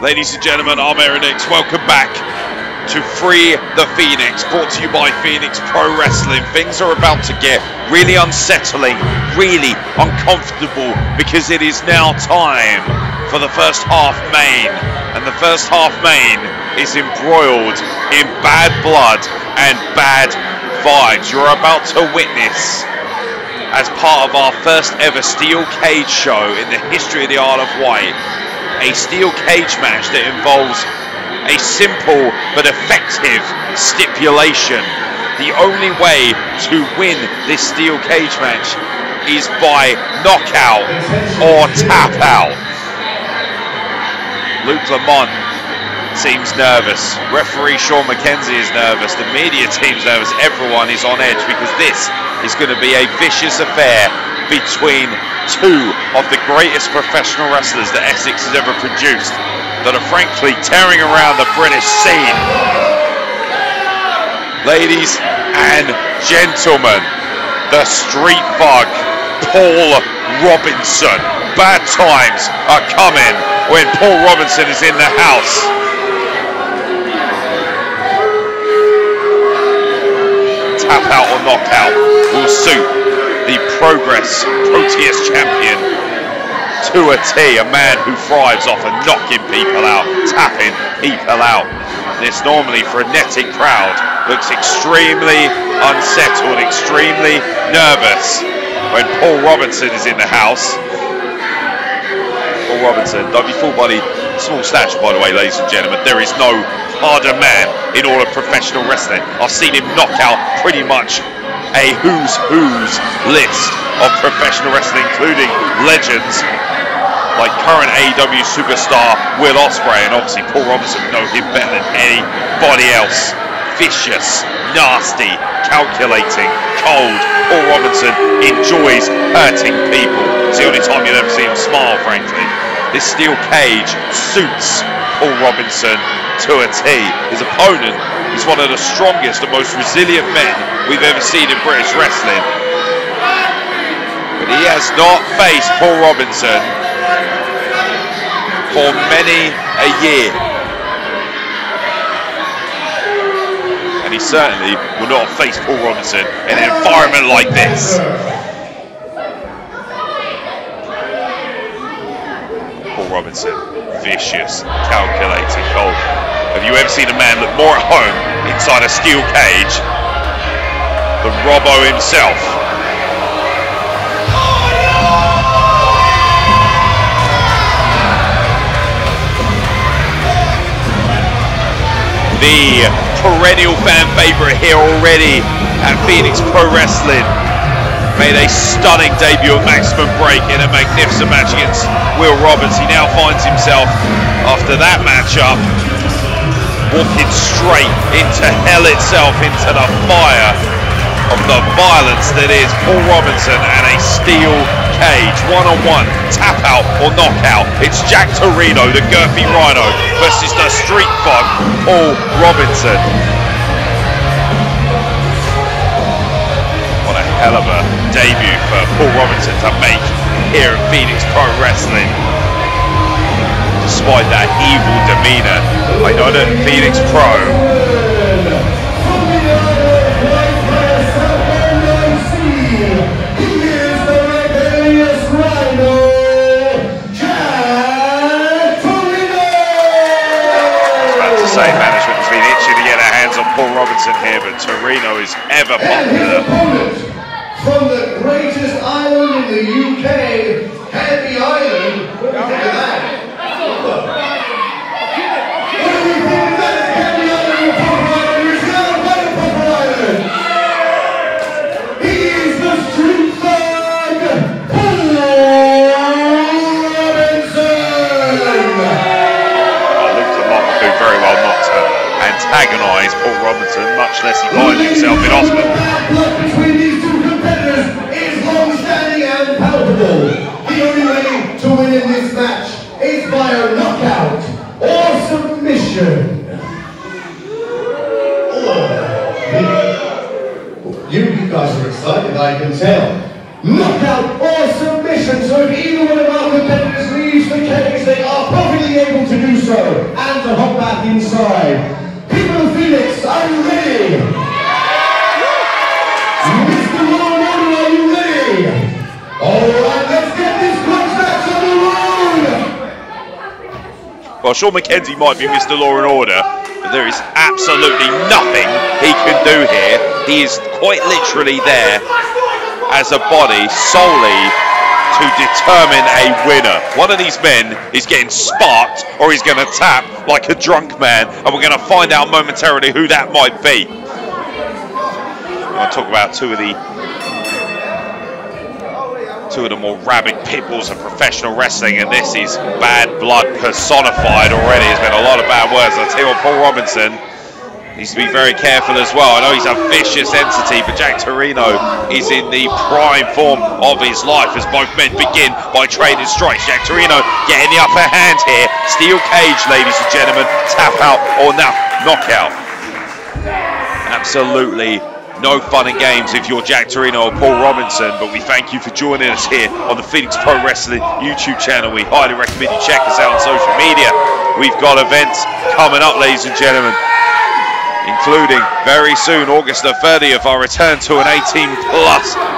Ladies and gentlemen, I'm Erinix. Welcome back to Free the Phoenix, brought to you by Phoenix Pro Wrestling. Things are about to get really unsettling, really uncomfortable, because it is now time for the first half main. And the first half main is embroiled in bad blood and bad vibes. You're about to witness, as part of our first ever steel cage show in the history of the Isle of Wight, a steel cage match that involves a simple but effective stipulation. The only way to win this steel cage match is by knockout or tap out. Luke Lamont seems nervous. Referee Sean McKenzie is nervous. The media team's nervous. Everyone is on edge because this is going to be a vicious affair between two of the greatest professional wrestlers that Essex has ever produced, that are frankly tearing around the British scene. Ladies and gentlemen, the street bug, Paul Robinson. Bad times are coming when Paul Robinson is in the house. Tap out or knockout will suit the Progress Proteus champion to a T, a man who thrives off of knocking people out, tapping people out. This normally frenetic crowd looks extremely unsettled, extremely nervous when Paul Robinson is in the house. Paul Robinson, don't be fooled by the small stature, by the way, ladies and gentlemen. There is no harder man in all of professional wrestling. I've seen him knock out pretty much a who's list of professional wrestling, including legends like current AEW superstar Will Ospreay, and obviously Paul Robinson know him better than anybody else. Vicious, nasty, calculating, cold. Paul Robinson enjoys hurting people. It's the only time you'll ever see him smile, frankly. This steel cage suits Paul Robinson to a T. His opponent is one of the strongest and most resilient men we've ever seen in British wrestling. But he has not faced Paul Robinson for many a year. And he certainly will not have faced Paul Robinson in an environment like this. Paul Robinson, vicious, calculating, cold. Have you ever seen a man look more at home inside a steel cage than Robbo himself? The perennial fan favourite here already at Phoenix Pro Wrestling made a stunning debut at Maximum Break in a magnificent match against Will Roberts. He now finds himself, after that matchup, walking straight into hell itself, into the fire of the violence that is Paul Robinson and a steel cage. One-on-one, tap out or knockout. It's Jack Toreno, the girthy rhino, versus the street bug, Paul Robinson. What a hell of a debut for Paul Robinson to make here at Phoenix Pro Wrestling. Despite that evil demeanour, I know that Phoenix Pro say management has been itching to get their hands on Paul Robinson here, but Toreno is ever popular. From the greatest island in the UK, Canby Island. Look at that. Antagonise Paul Robinson, much less he finds himself in hospital. Between these two competitors is long-standing and palpable. The only way to win in this match is by a knockout or submission. You guys are excited, I can tell. Knockout or submission. So if either one of our competitors leaves the cage, they are perfectly able to do so. inside. People of Phoenix, are you ready? Mr. Law and Order, are you ready? Alright, let's get this punch match on the road! Well, Sean McKenzie might be Mr. Law and Order, but there is absolutely nothing he can do here. He is quite literally there as a body solely to determine a winner. One of these men is getting sparked or he's going to tap like a drunk man, and we're going to find out momentarily who that might be. I want to talk about two of the more rabid pit bulls of professional wrestling, and this is bad blood personified already. There's been a lot of bad words. I tell you what, Paul Robinson needs to be very careful as well. I know he's a vicious entity, but Jack Toreno is in the prime form of his life as both men begin by trading strikes. Jack Toreno getting the upper hand here. Steel cage, ladies and gentlemen. Tap out or knockout. Absolutely no fun and games if you're Jack Toreno or Paul Robinson, but we thank you for joining us here on the Phoenix Pro Wrestling YouTube channel. We highly recommend you check us out on social media. We've got events coming up, ladies and gentlemen, including very soon, August the 30th, our return to an 18+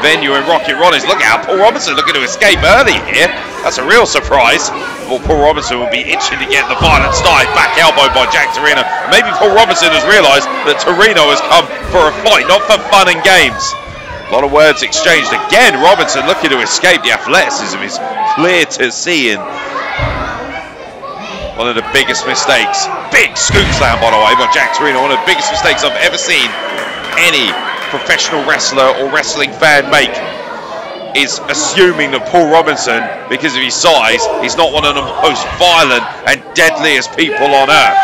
venue in Rocket Ronnie's. Look out, Paul Robinson looking to escape early here. That's a real surprise. Well, Paul Robinson will be itching to get the violent style, back elbow by Jack Toreno. Maybe Paul Robinson has realised that Toreno has come for a fight, not for fun and games. A lot of words exchanged. Again, Robinson looking to escape. The athleticism is clear to see in one of the biggest mistakes. Big scoop slam, by the way, by Jack Toreno. One of the biggest mistakes I've ever seen any professional wrestler or wrestling fan make is assuming that Paul Robinson, because of his size, is not one of the most violent and deadliest people on earth.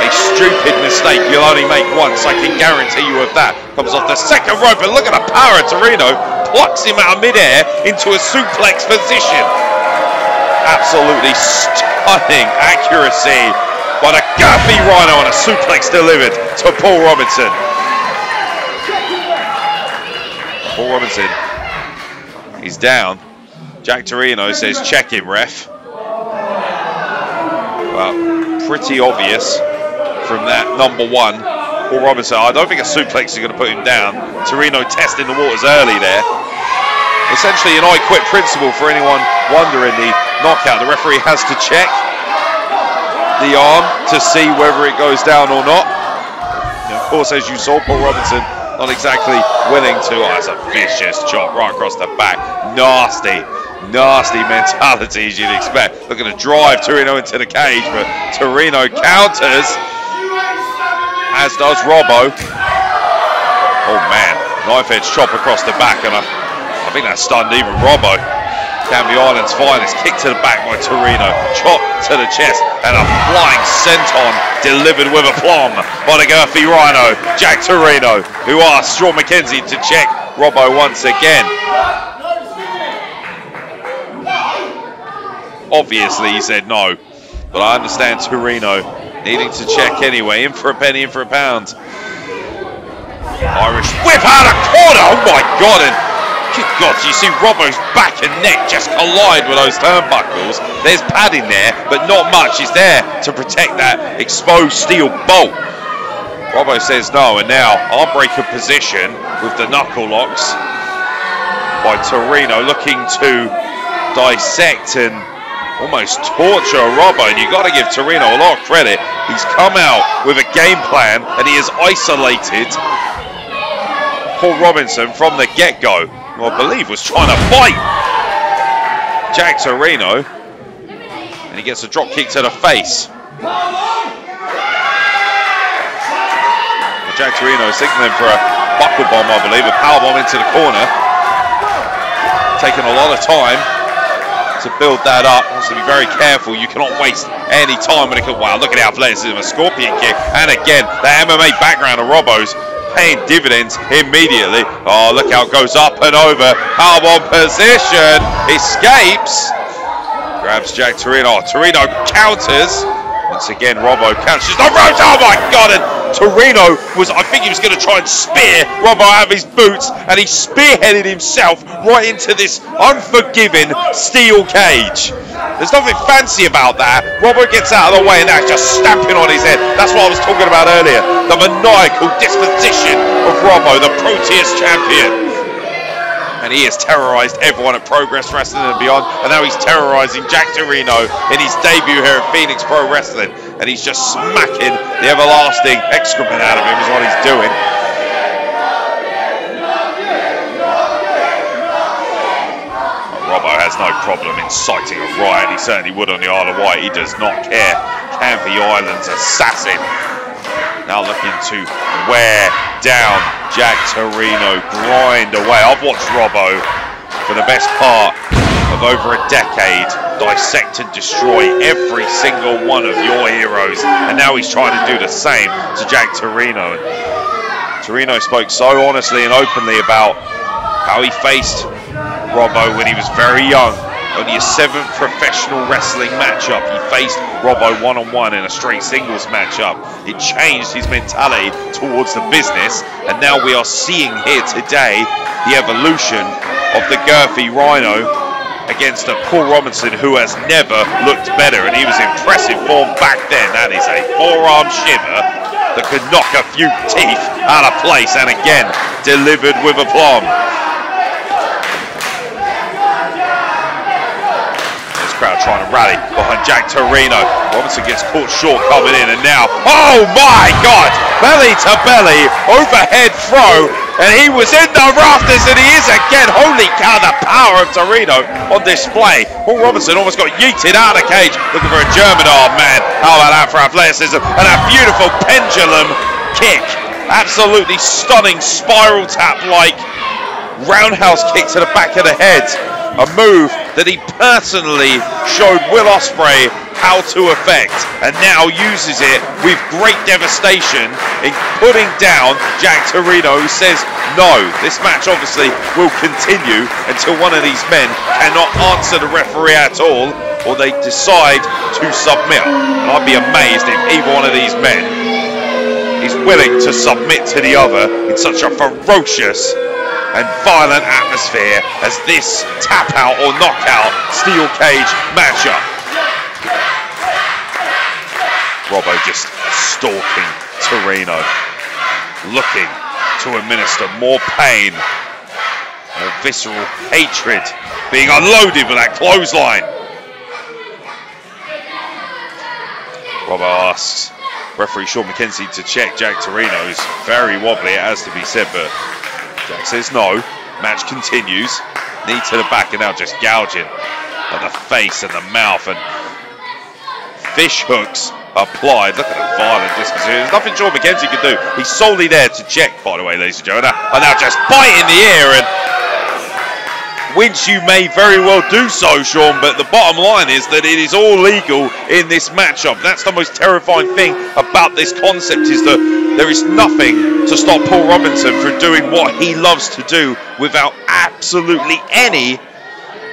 A stupid mistake you'll only make once, I can guarantee you of that. Comes off the second rope, and look at the power of Toreno. Plucks him out of midair into a suplex position. Absolutely stunning accuracy by the Girthy Rhino, and a suplex delivered to Paul Robinson. Paul Robinson is down. Jack Toreno says, check him, ref. Well, pretty obvious from that number one. Paul Robinson, I don't think a suplex is going to put him down. Toreno testing the waters early there. Essentially an I quit principle for anyone wondering the knockout. The referee has to check the arm to see whether it goes down or not. And of course, as you saw, Paul Robinson not exactly willing to. Oh, that's a vicious chop right across the back. Nasty, nasty mentality as you'd expect. Looking to drive Toreno into the cage, but Toreno counters, as does Robbo. Oh man, knife edge chop across the back, and I think that stunned even Robbo. Canby Island's finest, kick to the back by Toreno, chop to the chest, and a flying senton delivered with aplomb by the Girthy Rhino, Jack Toreno, who asked Sean McKenzie to check Robbo once again. Obviously he said no, but I understand Toreno needing to check anyway. In for a penny, in for a pound. Irish whip out of corner, oh my God, and good God, you see Robbo's back and neck just collide with those turnbuckles. There's padding there, but not much is there to protect that exposed steel bolt. Robbo says no, and now arm breaker position with the knuckle locks by Toreno, looking to dissect and almost torture Robbo. And you've got to give Toreno a lot of credit. He's come out with a game plan, and he has isolated Paul Robinson from the get-go, who I believe was trying to fight Jack Toreno, and he gets a drop kick to the face. Well, Jack Toreno is signaling for a buckle bomb, I believe, a power bomb into the corner. Taking a lot of time to build that up. So be very careful. You cannot waste any time when it comes. Wow, look at the athleticism, a scorpion kick, and again the MMA background of Robbo's paying dividends immediately. Oh, look how it goes up and over. Powerbomb position. Escapes. Grabs Jack Toreno. Oh, Toreno counters. Once again, Robbo counters the ropes. Oh my God. And Toreno was, I think he was going to try and spear Robbo out of his boots, and he spearheaded himself right into this unforgiving steel cage. There's nothing fancy about that. Robbo gets out of the way and now he's just stamping on his head. That's what I was talking about earlier. The maniacal disposition of Robbo, the Proteus champion. And he has terrorised everyone at Progress Wrestling and beyond. And now he's terrorising Jack Toreno in his debut here at Phoenix Pro Wrestling. And he's just smacking the everlasting excrement out of him is what he's doing. Robbo has no problem inciting a riot. He certainly would on the Isle of Wight. He does not care. Canvey Island's assassin. Now looking to wear down Jack Toreno, grind away. I've watched Robbo for the best part of over a decade dissect and destroy every single one of your heroes, and now he's trying to do the same to Jack Toreno. Toreno spoke so honestly and openly about how he faced Robbo when he was very young. Only his 7th professional wrestling matchup. He faced Robbo one-on-one in a straight singles matchup. It changed his mentality towards the business, and now we are seeing here today the evolution of the girthy Rhino against a Paul Robinson who has never looked better, and he was impressive form back then. That is a forearm shiver that could knock a few teeth out of place, and again delivered with aplomb. Crowd trying to rally behind Jack Toreno. Robinson gets caught short coming in, and now, oh my God, belly to belly, overhead throw, and he was in the rafters, and he is again. Holy cow, the power of Toreno on display. Paul Robinson almost got yeeted out of the cage, looking for a German. Oh man, how about that for athleticism, and a beautiful pendulum kick. Absolutely stunning spiral tap like roundhouse kick to the back of the head. A move that he personally showed Will Ospreay how to effect, and now uses it with great devastation in putting down Jack Toreno, who says no. This match obviously will continue until one of these men cannot answer the referee at all, or they decide to submit. And I'd be amazed if either one of these men is willing to submit to the other in such a ferocious and violent atmosphere as this tap out or knockout steel cage matchup. Robbo just stalking Toreno, looking to administer more pain, more visceral hatred being unloaded with that clothesline. Robbo asks referee Sean McKenzie to check Jack Toreno. Is very wobbly, it has to be said, but Jack says no. Match continues. Knee to the back, and now just gouging at the face and the mouth, and fish hooks applied. Look at the violent disposition. There's nothing Sean McKenzie can do. He's solely there to check, by the way, ladies and gentlemen. And now just biting the ear, and winch you may very well do so, Sean, but the bottom line is that it is all legal in this matchup. That's the most terrifying thing about this concept, is that there is nothing to stop Paul Robinson from doing what he loves to do without absolutely any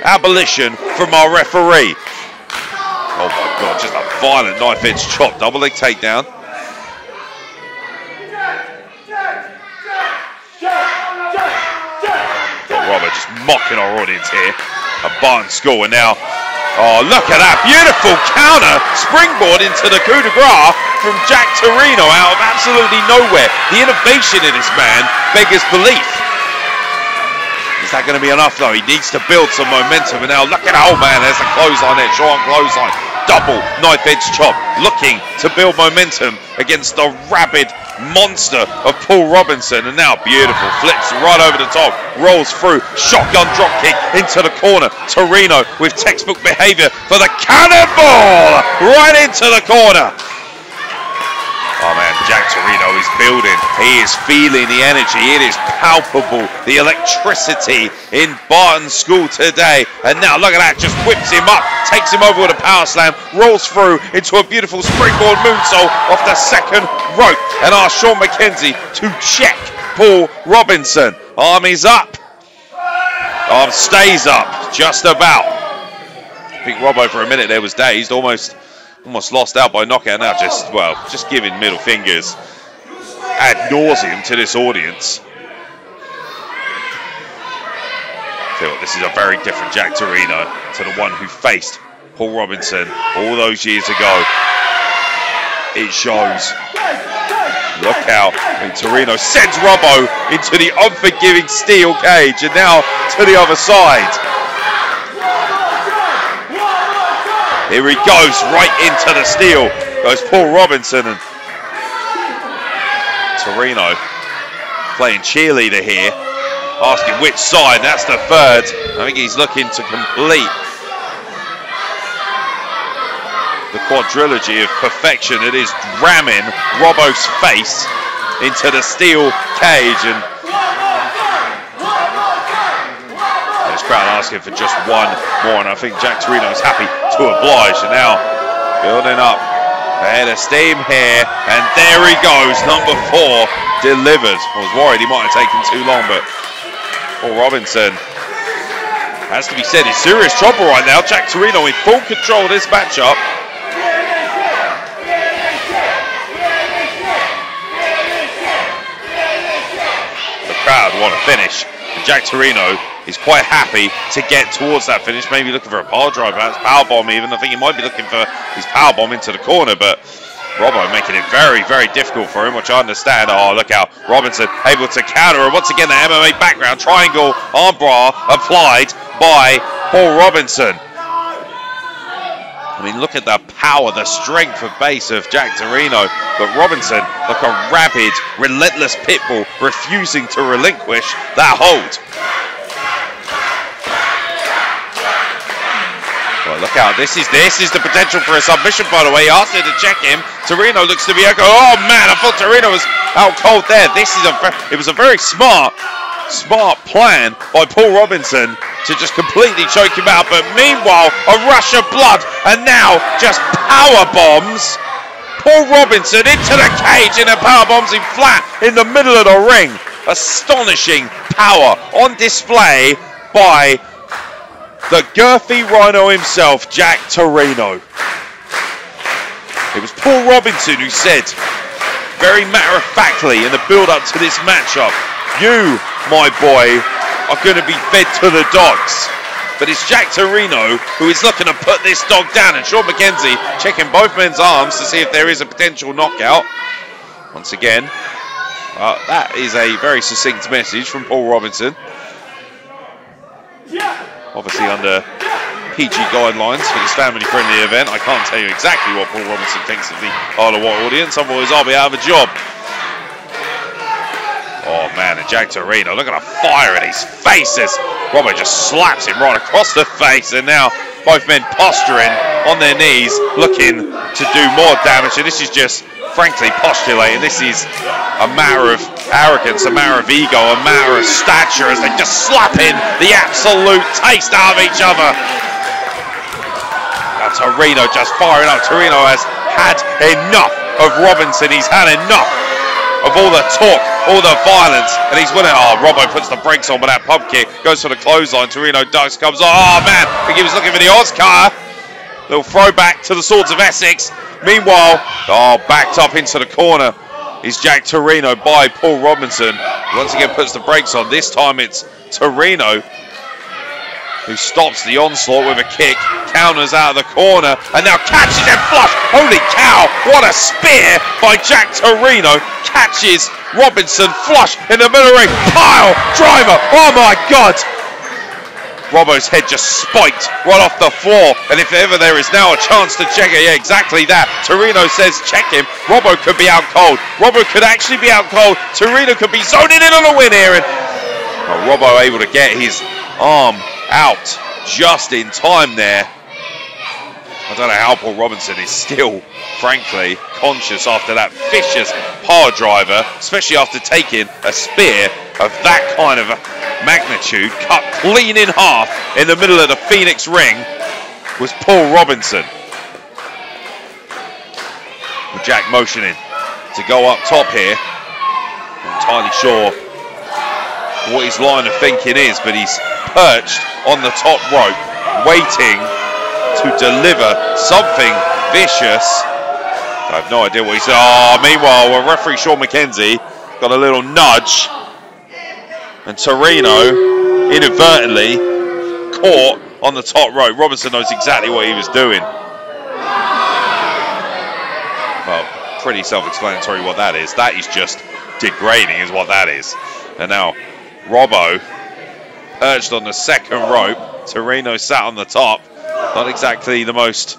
abolition from our referee. Oh my God, just a violent knife edge chop, double leg takedown. Robert just mocking our audience here at Barton School, and now, oh, look at that beautiful counter springboard into the coup de grace from Jack Toreno out of absolutely nowhere. The innovation in this man beggars belief. Is that going to be enough though? He needs to build some momentum, and now look at, oh man, there's a clothesline there, short clothesline, double knife edge chop, looking to build momentum against the rabid monster of Paul Robinson, and now beautiful flips right over the top, rolls through, shotgun drop kick into the corner. Toreno with textbook behavior for the cannonball right into the corner. Oh man, Jack Toreno is building. He is feeling the energy. It is palpable, the electricity in Barton School today. And now look at that, just whips him up, takes him over with a power slam, rolls through into a beautiful springboard moonsault off the second rope, and asks Sean McKenzie to check Paul Robinson. Arm is up. Arm stays up, just about. I think Robbo for a minute there was dazed, almost lost out by knockout. Now just giving middle fingers ad nauseum to this audience. Feel this is a very different Jack Toreno to the one who faced Paul Robinson all those years ago. It shows. Look out. And Toreno sends Robbo into the unforgiving steel cage, and now to the other side. Here he goes, right into the steel. Goes Paul Robinson, and Toreno playing cheerleader here, asking which side. That's the third. I think he's looking to complete the quadrilogy of perfection. It is ramming Robbo's face into the steel cage, and this crowd asking for just one more, and I think Jack Toreno is happy to oblige. And now building up a head of steam here, and there he goes, number 4 delivered. I was worried he might have taken too long, but Paul Robinson, has to be said, in serious trouble right now. Jack Toreno in full control of this matchup. Crowd want to finish, and Jack Toreno is quite happy to get towards that finish, maybe looking for a power drive, perhaps power bomb even. I think he might be looking for his power bomb into the corner, but Robbo making it very, very difficult for him, which I understand. Oh, look out, Robinson able to counter, and once again the MMA background, triangle armbar applied by Paul Robinson. I mean, look at the power, the strength of base of Jack Toreno, but Robinson, like a rabid, relentless pit bull, refusing to relinquish that hold. Well, look out, this is the potential for a submission, by the way. He asked him to check him. Toreno looks to be out. Oh man, I thought Toreno was out cold there. It was a very smart plan by Paul Robinson to just completely choke him out, but meanwhile a rush of blood, and now just power bombs Paul Robinson into the cage, and a power bombs him flat in the middle of the ring. Astonishing power on display by the girthy rhino himself, Jack Toreno. It was Paul Robinson who said very matter-of-factly in the build-up to this matchup, "You, my boy, are going to be fed to the dogs." But it's Jack Toreno who is looking to put this dog down, and Sean McKenzie checking both men's arms to see if there is a potential knockout. Once again, that is a very succinct message from Paul Robinson. Obviously under PG guidelines for this family-friendly event. I can't tell you exactly what Paul Robinson thinks of the Isle of Wight audience, otherwise I'll be out of a job. Oh man, and Jack Toreno, look at the fire in his face as Robbo just slaps him right across the face, and now both men posturing on their knees, looking to do more damage. And this is just, frankly, postulating. This is a matter of arrogance, a matter of ego, a matter of stature, as they just slapping the absolute taste out of each other. Now Toreno just firing up. Toreno has had enough of Robinson. He's had enough of all the talk, all the violence, and he's winning. Oh, Robbo puts the brakes on with that pump kick, goes for the clothesline. Toreno ducks, comes on. Oh man, I think he was looking for the Oscar. Little throwback to the Swords of Essex. Meanwhile, backed up into the corner is Jack Toreno by Paul Robinson. Once again puts the brakes on. This time it's Toreno who stops the onslaught with a kick, counters out of the corner, and now catches him flush. Holy cow, what a spear by Jack Toreno. Catches Robinson flush in the middle ring. Pile driver, oh my God. Robbo's head just spiked right off the floor, and if ever there is now a chance to check it, yeah, exactly that. Toreno says check him. Robbo could be out cold. Robbo could actually be out cold. Toreno could be zoning in on a win here, and Robbo able to get his arm out just in time there. I don't know how Paul Robinson is still, frankly, conscious after that vicious power driver, especially after taking a spear of that kind of magnitude, cut clean in half in the middle of the Phoenix ring, was Paul Robinson. With Jack motioning to go up top here. Not entirely sure what his line of thinking is, but he's perched on the top rope, waiting to deliver something vicious. I have no idea what he said. Oh, meanwhile, referee Sean McKenzie got a little nudge. And Toreno inadvertently caught on the top rope. Robinson knows exactly what he was doing. Well, pretty self-explanatory what that is. That is just degrading is what that is. And now Robbo perched on the second rope. Toreno sat on the top. Not exactly the most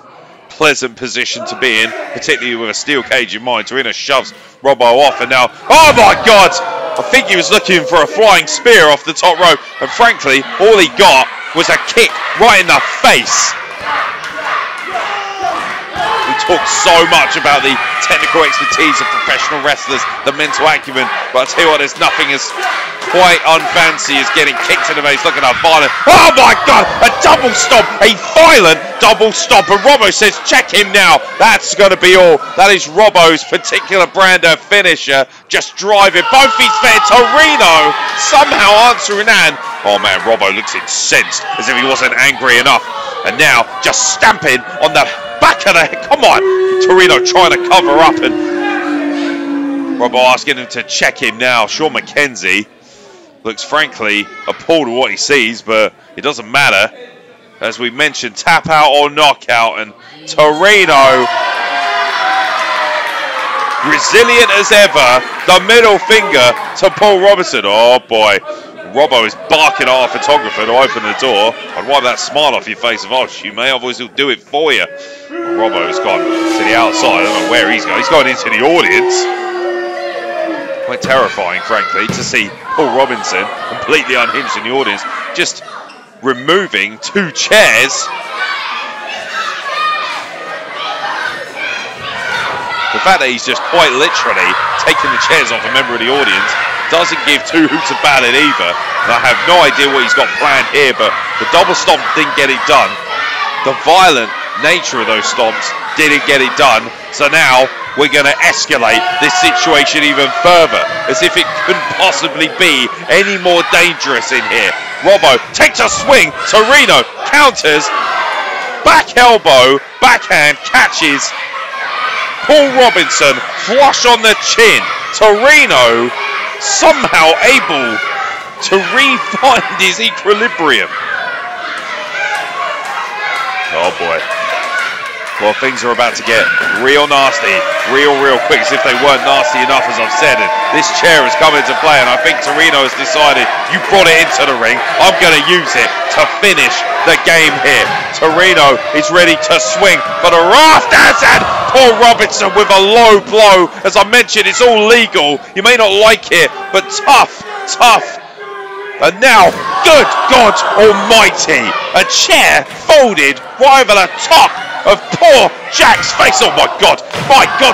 pleasant position to be in, particularly with a steel cage in mind. Toreno shoves Robbo off, and now, oh my God! I think he was looking for a flying spear off the top rope, and frankly, all he got was a kick right in the face. We talk so much about the technical expertise of professional wrestlers, the mental acumen, but I'll tell you what, there's nothing as quite unfancy as getting kicked in the face. Look at that violent, oh my God, a double stomp, a violent double stomp, and Robbo says, check him now. That's going to be all. That is Robbo's particular brand of finisher, just driving both feet fair. Toreno somehow answering that. Oh man, Robbo looks incensed, as if he wasn't angry enough, and now just stamping on the back of the head. Come on, Toreno trying to cover up, and Robbo asking him to check him now. Sean McKenzie looks frankly appalled at what he sees, but it doesn't matter. As we mentioned, tap out or knockout, and Toreno, resilient as ever, the middle finger to Paul Robinson. Oh boy, Robbo is barking at our photographer to open the door. I'd wipe that smile off your face of, oh, you may, otherwise he'll do it for you. Robbo's gone to the outside. I don't know where he's going. He's going into the audience. Quite terrifying, frankly, to see Paul Robinson completely unhinged in the audience, just removing two chairs. The fact that he's just quite literally taking the chairs off a member of the audience doesn't give two hoots about it either. And I have no idea what he's got planned here, but the double stomp didn't get it done. The violent nature of those stomps didn't get it done. So now we're going to escalate this situation even further, as if it couldn't possibly be any more dangerous in here. Robbo takes a swing. Toreno counters. Back elbow, backhand, catches Paul Robinson flush on the chin. Toreno somehow able to re-find his equilibrium. Oh boy. Well, things are about to get real nasty, real quick, as if they weren't nasty enough, as I've said. And this chair has come into play, and I think Toreno has decided, you brought it into the ring, I'm going to use it to finish the game here. Toreno is ready to swing for the rafters, and Paul Robinson with a low blow. As I mentioned, it's all legal. You may not like it, but tough. And now, good God almighty, a chair folded right over the top of poor Jack's face. Oh my God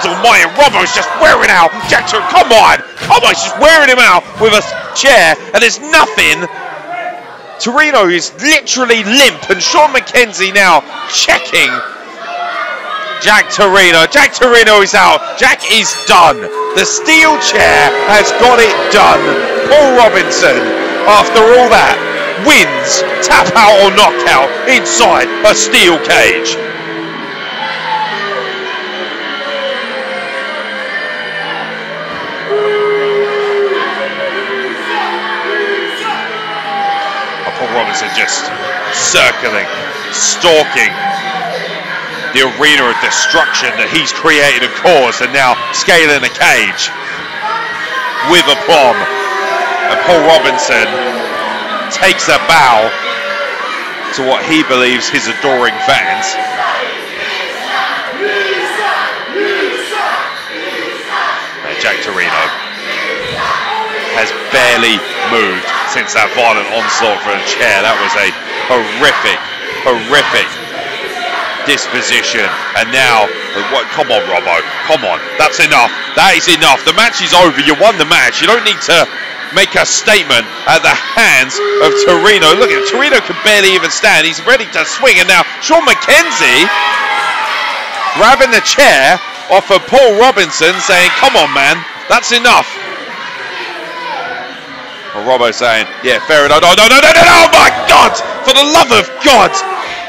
almighty, Robbo's just wearing out Jack. Come on, he's just wearing him out with a chair, and there's nothing. Toreno is literally limp, and Sean McKenzie now checking Jack Toreno. Jack Toreno is out. Jack is done. The steel chair has got it done. Paul Robinson, after all that, wins tap out or knockout inside a steel cage. Robinson just circling, stalking the arena of destruction that he's created and caused, and now scaling a cage with aplomb. And Paul Robinson takes a bow to what he believes his adoring fans. And Jack Toreno has barely moved since that violent onslaught for a chair. That was a horrific disposition. And now, come on, Robbo, come on, that's enough. That is enough. The match is over. You won the match. You don't need to make a statement at the hands of Toreno. Look at Toreno, can barely even stand. He's ready to swing, and now Sean McKenzie grabbing the chair off of Paul Robinson, saying, "Come on, man, that's enough." Well, Robbo saying, "Yeah, fair enough." No! Oh my God! For the love of God,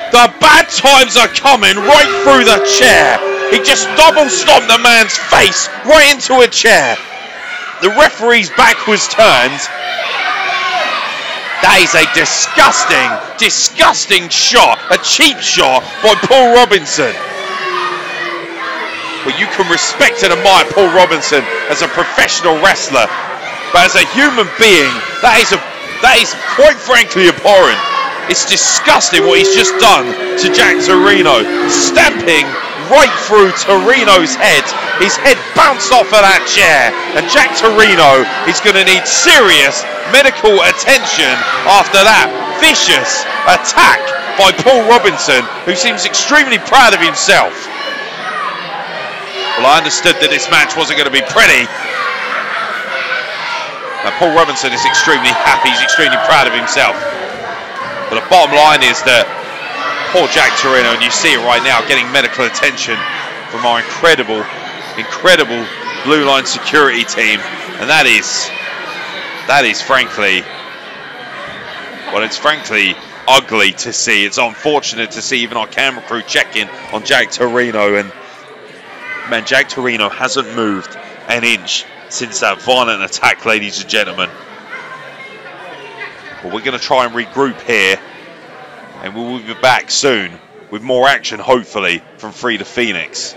the bad times are coming right through the chair. He just double stomped the man's face right into a chair. The referee's back was turned. That is a disgusting, disgusting shot. A cheap shot by Paul Robinson. Well, you can respect and admire Paul Robinson as a professional wrestler, but as a human being, that is quite frankly abhorrent. It's disgusting what he's just done to Jack Toreno, stamping right through Toreno's head. His head bounced off of that chair, and Jack Toreno is going to need serious medical attention after that vicious attack by Paul Robinson, who seems extremely proud of himself. Well, I understood that this match wasn't going to be pretty. Now, Paul Robinson is extremely happy, he's extremely proud of himself. But the bottom line is that poor Jack Toreno, and you see it right now, getting medical attention from our incredible Blue Line security team. And that is frankly, well, it's frankly ugly to see. It's unfortunate to see even our camera crew checking on Jack Toreno, and man, Jack Toreno hasn't moved an inch since that violent attack, ladies and gentlemen. But we're going to try and regroup here, and we will be back soon with more action, hopefully, from Free the Phoenix.